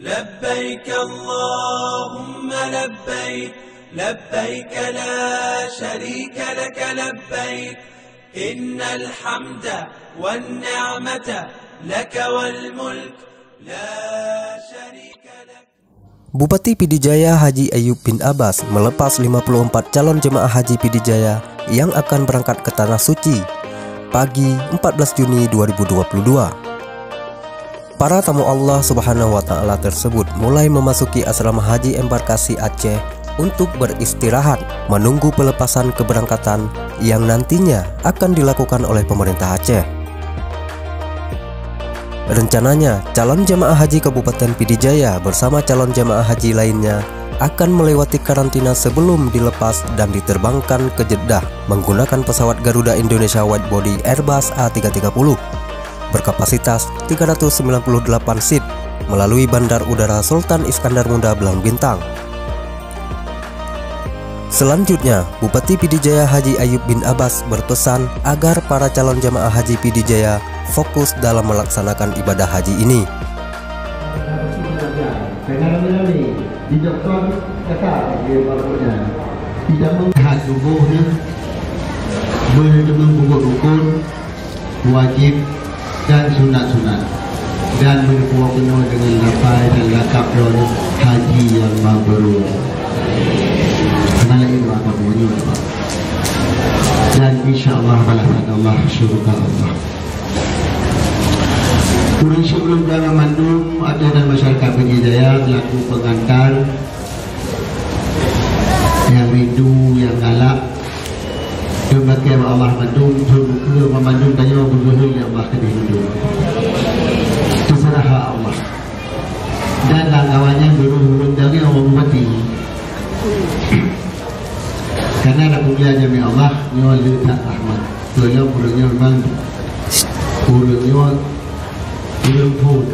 لبيك اللهم لبيك لبيك لا شريك لك لبيك إن الحمد والنعمة لك والملك لا شريك لك. Bupati Pidijaya Haji Ayub bin Abbas melepas 54 calon jemaah haji Pidijaya yang akan berangkat ke Tanah Suci pagi 14 Juni 2022. Para tamu Allah Subhanahu wa Ta'ala tersebut mulai memasuki asrama haji embarkasi Aceh untuk beristirahat menunggu pelepasan keberangkatan yang nantinya akan dilakukan oleh pemerintah Aceh. Rencananya, calon jemaah haji Kabupaten Pidijaya bersama calon jemaah haji lainnya akan melewati karantina sebelum dilepas dan diterbangkan ke Jeddah menggunakan pesawat Garuda Indonesia Widebody Airbus A330 berkapasitas 398 seat melalui Bandar Udara Sultan Iskandar Muda Belang Bintang. Selanjutnya, Bupati Pidijaya Haji Ayub bin Abbas berpesan agar para calon jemaah haji Pidijaya fokus dalam melaksanakan ibadah haji ini. Tidak melihat tubuhnya, menunggu rukun, wajib dan sunat-sunat, dan berpuas penuh dengan lapai dan lakap haji yang mabrur. Kenal itu apa bunyi apa? Dan insyaAllah balahkan Allah syurga Allah. Kurang sebelum dalam mandum ada dan masyarakat Pidijaya melaku pengantar yang rindu, yang galak. Demikian Allah mandum, terbuka memandum tanya berzuhur yang Allah kedih hidup. Terserah Allah. Dan langgawannya berhubung dari orang bupati. Karena Rabbul Jami Allah nyawa letak rahmat. Tolong burungnya memang burungnya burung.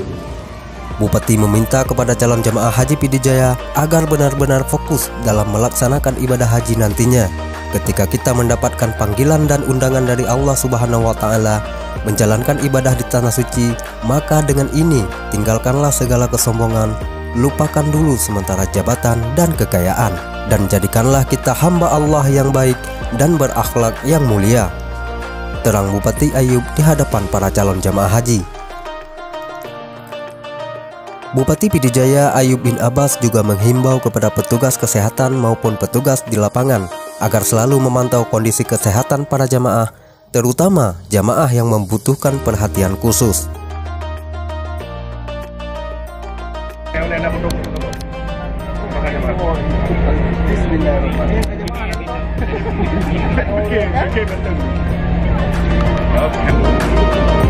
Bupati meminta kepada calon jemaah haji Pidijaya agar benar-benar fokus dalam melaksanakan ibadah haji nantinya. Ketika kita mendapatkan panggilan dan undangan dari Allah Subhanahu wa Ta'ala menjalankan ibadah di Tanah Suci, maka dengan ini tinggalkanlah segala kesombongan, lupakan dulu sementara jabatan dan kekayaan, dan jadikanlah kita hamba Allah yang baik dan berakhlak yang mulia. Terang Bupati Ayub di hadapan para calon jemaah haji. Bupati Pidijaya Ayub bin Abbas juga menghimbau kepada petugas kesehatan maupun petugas di lapangan agar selalu memantau kondisi kesehatan para jamaah, terutama jamaah yang membutuhkan perhatian khusus. Bismillahirrahmanirrahim.